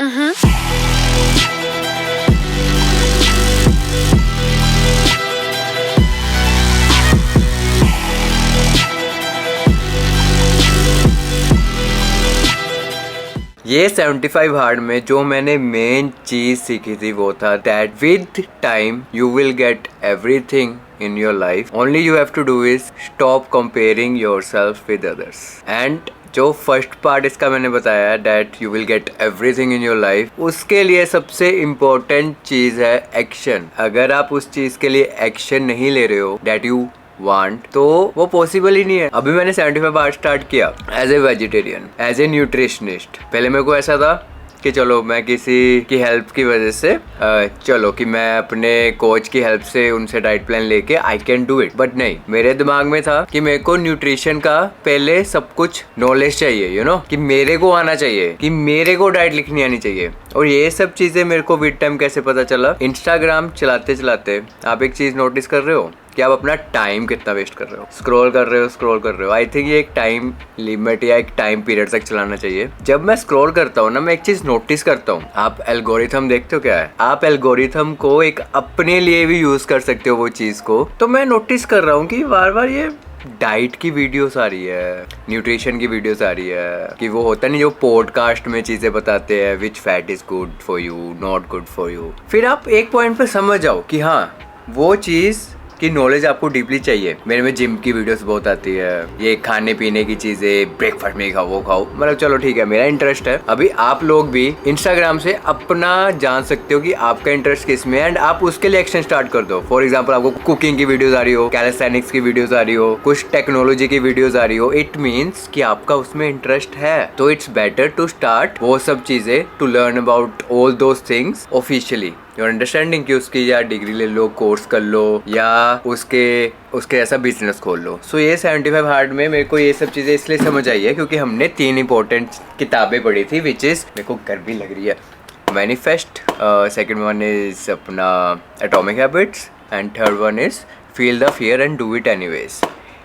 ये 75 हार्ड में जो मैंने मेन चीज सीखी थी वो था that with time you will get everything in your life. Only you have to do is stop comparing yourself with others. And जो फर्स्ट पार्ट इसका मैंने बताया that you will get everything in your life, उसके लिए सबसे important चीज है action. अगर आप उस चीज के लिए एक्शन नहीं ले रहे हो दैट यू वांट, तो वो पॉसिबल ही नहीं है. अभी मैंने 75 आवर्स स्टार्ट किया as a vegetarian, as a nutritionist. पहले मेरे को ऐसा था कि चलो मैं किसी की हेल्प की वजह से चलो कि मैं अपने कोच की हेल्प से उनसे डाइट प्लान लेके I can do it. But नहीं, मेरे दिमाग में था कि मेरे को न्यूट्रिशन का पहले सब कुछ नॉलेज चाहिए, यू नो, कि मेरे को आना चाहिए, कि मेरे को डाइट लिखनी आनी चाहिए. और ये सब चीजें मेरे को विद टाइम कैसे पता चला, इंस्टाग्राम चलाते चलाते आप एक चीज नोटिस कर रहे हो कि आप अपना टाइम कितना वेस्ट कर रहे हो. स्क्रॉल कर रहे हो. आई थिंक ये एक टाइम लिमिट या एक टाइम पीरियड तक चलाना चाहिए. जब मैं स्क्रॉल करता हूँ ना, मैं एक चीज नोटिस करता हूँ. आप एल्गोरिथम देखते हो क्या है, आप एल्गोरिथम को एक अपने लिए भी यूज कर सकते हो वो चीज को. तो मैं नोटिस कर रहा हूँ कि बार बार ये डाइट की वीडियोस आ रही है, न्यूट्रिशन की वीडियोस आ रही है, कि वो होता नहीं जो पॉडकास्ट में चीजें बताते हैं which fat is good for you, not good for you. फिर आप एक पॉइंट पे समझ जाओ कि हाँ वो चीज की नॉलेज आपको डीपली चाहिए. मेरे में जिम की वीडियोस बहुत आती है, ये खाने पीने की चीजें, ब्रेकफास्ट में खाओ वो खाओ, मतलब चलो ठीक है मेरा इंटरेस्ट है. अभी आप लोग भी इंस्टाग्राम से अपना जान सकते हो कि आपका इंटरेस्ट किस में है एंड आप उसके लिए एक्शन स्टार्ट कर दो. फॉर एग्जाम्पल आपको कुकिंग की वीडियोस आ रही हो, कैलिस्थेनिक्स की वीडियोस आ रही हो, कुछ टेक्नोलॉजी की वीडियोस आ रही हो, इट मीन्स कि आपका उसमें इंटरेस्ट है. तो इट्स बेटर टू स्टार्ट वो सब चीजें, to learn about all those things officially. Your understanding कि उसकी या डिग्री ले लो, कोर्स कर लो, या उसके ऐसा बिजनेस खोल लो. सो ये 75 हार्ड में मेरे को ये सब चीज़ें इसलिए समझ आई है क्योंकि हमने 3 इंपॉर्टेंट किताबें पढ़ी थी, विच इज़, मेरे को गर्मी लग रही है, मैनिफेस्ट, सेकंड वन इज़ अपना atomic habits and third one is feel the fear and do it anyways.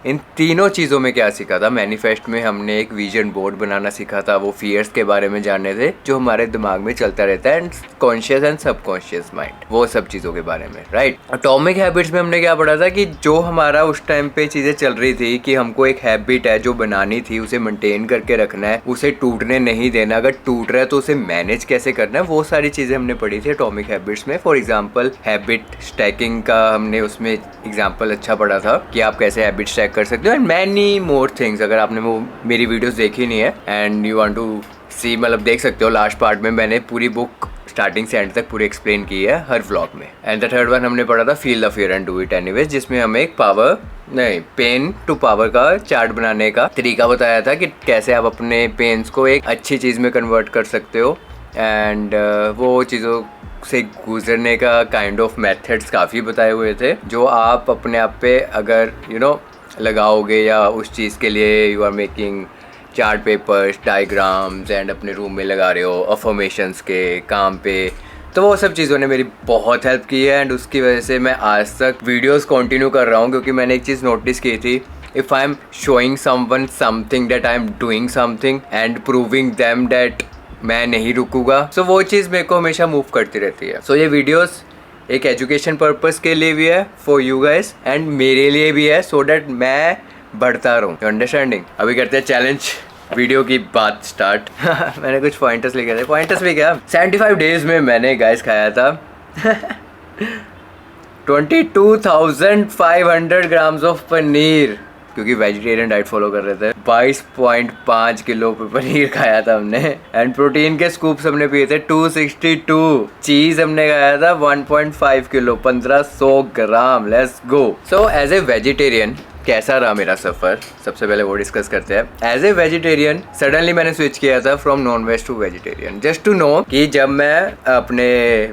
इन तीनों चीज़ों में क्या सीखा था, मैनिफेस्ट में हमने एक विजन बोर्ड बनाना सीखा था, वो फियर्स के बारे में जानने थे जो हमारे दिमाग में चलता रहता है, and conscious and subconscious mind, वो सब चीज़ों के बारे में, राइट. एटॉमिक हैबिट्स में हमने क्या पढ़ा था कि जो हमारा उस टाइम पे चीज़ें चल रही थी कि हमको एक हैबिट है जो बनानी थी, उसे मेंटेन करके रखना है, उसे टूटने नहीं देना, अगर टूट रहा है तो उसे मैनेज कैसे करना है, वो सारी चीज़ें हमने पढ़ी थी एटॉमिक हैबिट्स में. फॉर एग्जाम्पल हैबिट स्टैकिंग का हमने उसमें एग्जाम्पल अच्छा पढ़ा था कि आप कैसे हैबिट स्टैक कर सकते हो, एंड मैनी मोर थिंग्स. अगर आपने वो मेरी वीडियोस देखी नहीं है एंड यू वांट टू सी, मतलब देख सकते हो, लास्ट पार्ट में मैंने पूरी बुक स्टार्टिंग से एंड तक पूरी एक्सप्लेन की है हर व्लॉग में. एंड द थर्ड वन हमने पढ़ा था feel the fear and do it anyways, जिसमें हमें एक पेन टू पावर का चार्ट बनाने का तरीका बताया था कि कैसे आप अपने पेन्स को एक अच्छी चीज़ में कन्वर्ट कर सकते हो, एंड वो चीज़ों से गुजरने का काइंड ऑफ मेथड्स काफ़ी बताए हुए थे जो आप अपने आप पे अगर लगाओगे, या उस चीज़ के लिए you are making chart papers, diagrams and अपने रूम में लगा रहे हो अफर्मेशंस के काम पे, तो वो सब चीज़ों ने मेरी बहुत हेल्प की है. एंड उसकी वजह से मैं आज तक वीडियोस कंटिन्यू कर रहा हूँ क्योंकि मैंने एक चीज़ नोटिस की थी, if I am showing someone something that I am doing something and proving them that मैं नहीं रुकूंगा, सो वो चीज़ मेरे को हमेशा मूव करती रहती है. सो ये वीडियोस एक एजुकेशन पर्पस के लिए भी है फॉर यू गाइस एंड मेरे लिए भी है, सो डैट मैं बढ़ता रहूँ. अंडरस्टैंडिंग. अभी करते हैं चैलेंज वीडियो की बात स्टार्ट. मैंने कुछ पॉइंटर्स लिखे थे, पॉइंटर्स भी क्या, 75 डेज में मैंने गाइस खाया था 22,500 ग्राम्स ऑफ पनीर, क्योंकि वेजिटेरियन डाइट फॉलो कर रहे थे. 22.5 किलो पनीर खाया था हमने, एंड प्रोटीन के स्कूप्स हमने पिए थे 262. चीज हमने खाया था 1.5 kilo, 1500 gram. Let's go. So as a vegetarian कैसा रहा मेरा सफ़र, सबसे पहले वो डिस्कस करते हैं. एज ए वेजिटेरियन सडनली मैंने स्विच किया था from non veg to vegetarian, just to know कि जब मैं अपने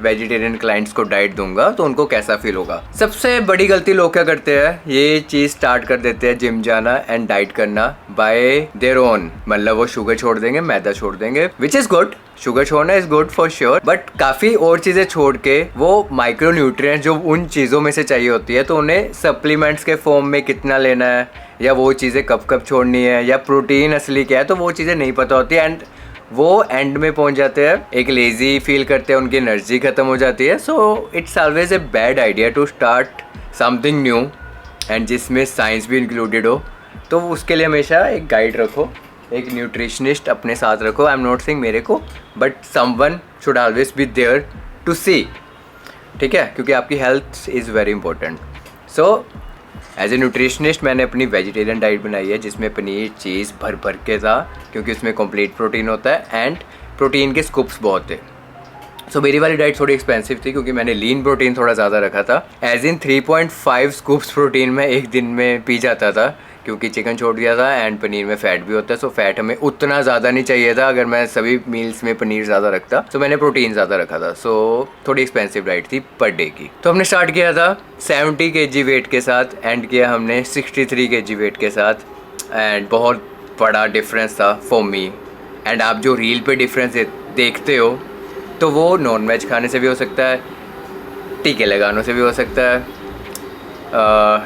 वेजिटेरियन क्लाइंट्स को डाइट दूंगा तो उनको कैसा फील होगा. सबसे बड़ी गलती लोग क्या करते हैं, ये चीज़ स्टार्ट कर देते हैं जिम जाना एंड डाइट करना बाय देयर ओन, मतलब वो शुगर छोड़ देंगे, मैदा छोड़ देंगे, विच इज़ गुड, शुगर छोड़ना is good for sure, but काफ़ी और चीज़ें छोड़ के वो माइक्रो न्यूट्रिएंट्स जो उन चीज़ों में से चाहिए होती है, तो उन्हें सप्लीमेंट्स के फॉर्म में कितना लेना है, या वो चीज़ें कब कब छोड़नी है, या प्रोटीन असली क्या है, तो वो चीज़ें नहीं पता होती. एंड वो एंड में पहुंच जाते हैं, एक लेजी फील करते हैं, उनकी एनर्जी खत्म हो जाती है। So it's always a bad idea to start something new and जिसमें साइंस भी इंक्लूडेड हो। तो उसके लिए हमेशा एक गाइड रखो, एक न्यूट्रिशनिस्ट अपने साथ रखो। आई एम नॉट सेइंग मेरे को, but someone should always be there to see, ठीक है, क्योंकि आपकी health is very important. So as a nutritionist मैंने अपनी वेजिटेरियन डाइट बनाई है, जिसमें पनीर चीज़ भर भर के था, क्योंकि उसमें कंप्लीट प्रोटीन होता है एंड प्रोटीन के स्कूप्स बहुत थे। सो मेरी वाली डाइट थोड़ी एक्सपेंसिव थी, क्योंकि मैंने लीन प्रोटीन थोड़ा ज़्यादा रखा था। एज इन 3.5 स्कूप्स प्रोटीन मैं एक दिन में पी जाता था, क्योंकि चिकन छोड़ दिया था एंड पनीर में फ़ैट भी होता है। सो फैट हमें उतना ज़्यादा नहीं चाहिए था अगर मैं सभी मील्स में पनीर ज़्यादा रखता। सो मैंने प्रोटीन ज़्यादा रखा था। सो थोड़ी एक्सपेंसिव डाइट थी पर डे की। तो हमने स्टार्ट किया था 70 kg वेट के साथ, एंड किया हमने 63 kg वेट के साथ, एंड बहुत बड़ा डिफरेंस था फॉर मी। एंड आप जो रील पे डिफरेंस देखते हो, तो वो नॉन वेज खाने से भी हो सकता है, टीके लगाने से भी हो सकता है,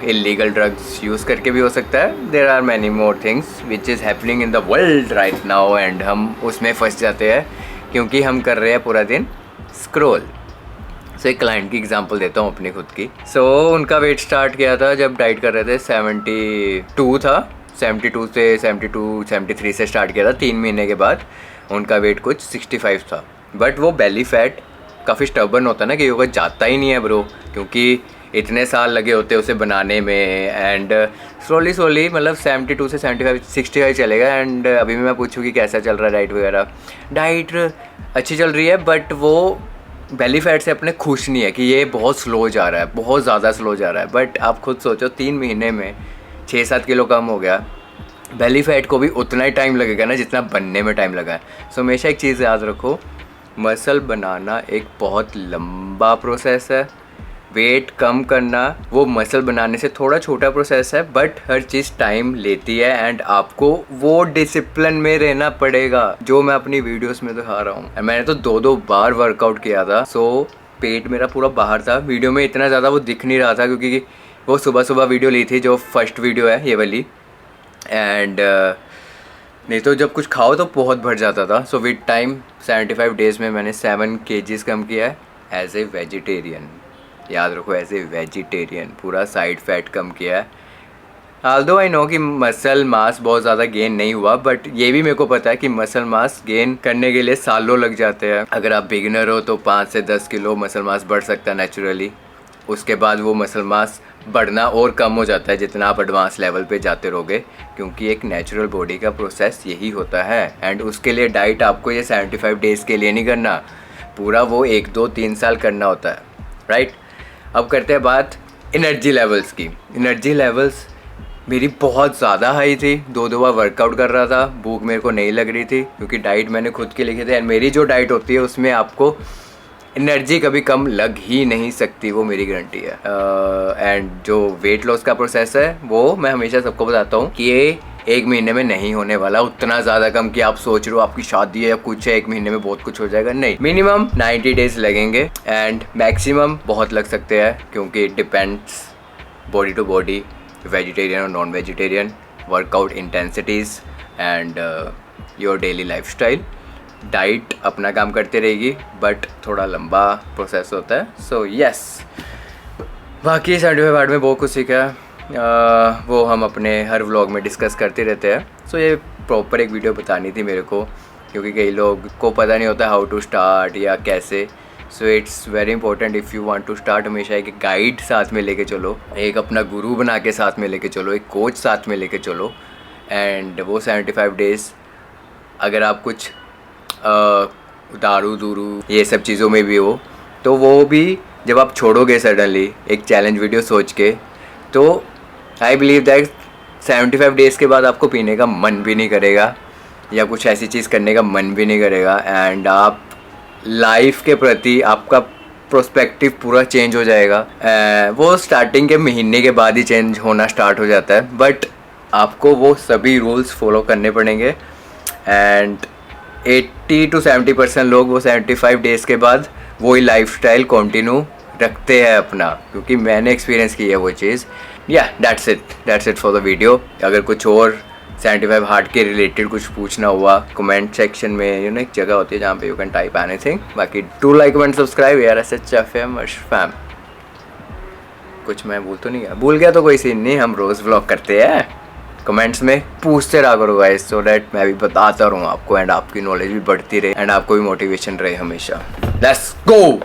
इलीगल ड्रग्स यूज़ करके भी हो सकता है। There are many more things which is happening in the world right now, and हम उसमें फंस जाते हैं क्योंकि हम कर रहे हैं पूरा दिन स्क्रॉल। सो एक क्लाइंट की एग्जांपल देता हूँ अपनी खुद की। सो उनका वेट स्टार्ट किया था जब डाइट कर रहे थे, 72 था। 72 से 73 से स्टार्ट किया था। 3 महीने के बाद उनका वेट कुछ 65 था। बट वो बेली फैट काफ़ी स्टबर्न होता है ना, कि योगा जाता ही नहीं है ब्रो, क्योंकि इतने साल लगे होते हैं उसे बनाने में। एंड स्लोली मतलब 72 से 75 65 चलेगा। एंड अभी मैं पूछूँ कि कैसा चल रहा है डाइट वगैरह, डाइट अच्छी चल रही है, बट वो बेली फैट से अपने खुश नहीं है कि ये बहुत स्लो जा रहा है, बहुत ज़्यादा स्लो जा रहा है। बट आप खुद सोचो, 3 महीने में 6-7 किलो कम हो गया। बेली फैट को भी उतना ही टाइम लगेगा ना जितना बनने में टाइम लगा है। सो हमेशा एक चीज़ याद रखो, मसल बनाना एक बहुत लंबा प्रोसेस है। वेट कम करना वो मसल बनाने से थोड़ा छोटा प्रोसेस है, बट हर चीज़ टाइम लेती है एंड आपको वो डिसिप्लिन में रहना पड़ेगा, जो मैं अपनी वीडियोस में दिखा रहा हूँ। मैंने तो 2 बार वर्कआउट किया था। सो पेट मेरा पूरा बाहर था। वीडियो में इतना ज़्यादा वो दिख नहीं रहा था, क्योंकि वो सुबह वीडियो ली थी, जो फर्स्ट वीडियो है ये वाली। एंड नहीं तो जब कुछ खाओ तो बहुत भर जाता था। सो विद टाइम 75 डेज़ में मैंने 7 kgs कम किया है एज ए वेजिटेरियन। याद रखो, एज ए वेजिटेरियन पूरा साइड फैट कम किया है। ऑल्दो आई नो कि मसल मास बहुत ज़्यादा गेन नहीं हुआ, बट ये भी मेरे को पता है कि मसल मास गेन करने के लिए सालों लग जाते हैं। अगर आप बिगिनर हो तो 5 से 10 किलो मसल मास बढ़ सकता है नेचुरली। उसके बाद वो मसल मास बढ़ना और कम हो जाता है जितना आप एडवांस लेवल पे जाते रहोगे, क्योंकि एक नेचुरल बॉडी का प्रोसेस यही होता है। एंड उसके लिए डाइट आपको ये 75 डेज़ के लिए नहीं करना, पूरा वो 1, 2, 3 साल करना होता है, राइट। अब करते हैं बात एनर्जी लेवल्स की। एनर्जी लेवल्स मेरी बहुत ज़्यादा हाई थी। 2 बार वर्कआउट कर रहा था, भूख मेरे को नहीं लग रही थी, क्योंकि डाइट मैंने खुद की लिखी थी। एंड मेरी जो डाइट होती है उसमें आपको एनर्जी कभी कम लग ही नहीं सकती, वो मेरी गारंटी है। एंड जो वेट लॉस का प्रोसेस है वो मैं हमेशा सबको बताता हूँ कि ये 1 महीने में नहीं होने वाला उतना ज़्यादा कम कि आप सोच रहे हो आपकी शादी है या कुछ है 1 महीने में बहुत कुछ हो जाएगा। नहीं, मिनिमम 90 डेज़ लगेंगे एंड मैक्सिमम बहुत लग सकते हैं, क्योंकि depends body to body, vegetarian और non vegetarian, workout intensities and your daily lifestyle. Diet अपना काम करते रहेगी, बट थोड़ा लंबा प्रोसेस होता है। सो यस, बाकी 75 वार्ड में बहुत कुछ सीखा है, वो हम अपने हर व्लॉग में डिस्कस करते रहते हैं। सो ये प्रॉपर एक वीडियो बतानी थी मेरे को, क्योंकि कई लोग को पता नहीं होता हाउ टू स्टार्ट या कैसे। So it's very important if you want to start, हमेशा एक गाइड साथ में लेके चलो, एक अपना गुरु बना के साथ में लेके चलो, एक कोच साथ में लेके चलो। एंड वो 75 डेज़ अगर आप कुछ दारू दूरू ये सब चीज़ों में भी हो, तो वो भी जब आप छोड़ोगे सडनली एक चैलेंज वीडियो सोच के, तो आई बिलीव दैट 75 डेज़ के बाद आपको पीने का मन भी नहीं करेगा या कुछ ऐसी चीज़ करने का मन भी नहीं करेगा। एंड आप लाइफ के प्रति आपका प्रोस्पेक्टिव पूरा चेंज हो जाएगा। वो स्टार्टिंग के महीने के बाद ही चेंज होना स्टार्ट हो जाता है, बट आपको वो सभी रूल्स फॉलो करने पड़ेंगे। एंड 80 to 70% लोग वो 75 डेज़ के बाद वही लाइफस्टाइल कंटिन्यू रखते हैं अपना, क्योंकि मैंने एक्सपीरियंस की है वो चीज़। या that's it for the video. अगर कुछ और 75 हार्ड के रिलेटेड कुछ पूछना हुआ कमेंट सेक्शन में, एक जगह होती है जहाँ पे यू कैन टाइप एनीथिंग। बाकी डू लाइक कमेंट सब्सक्राइब यार, SHFM फैम। कुछ मैं भूल तो नहीं गया, भूल गया तो कोई सीन नहीं, हम रोज व्लॉग करते हैं। कमेंट्स में पूछते रहा करो गाइस, सो दैट मैं भी बताता रहूँ आपको एंड आपकी नॉलेज भी बढ़ती रहे एंड आपको भी मोटिवेशन रहे हमेशा। Let's go.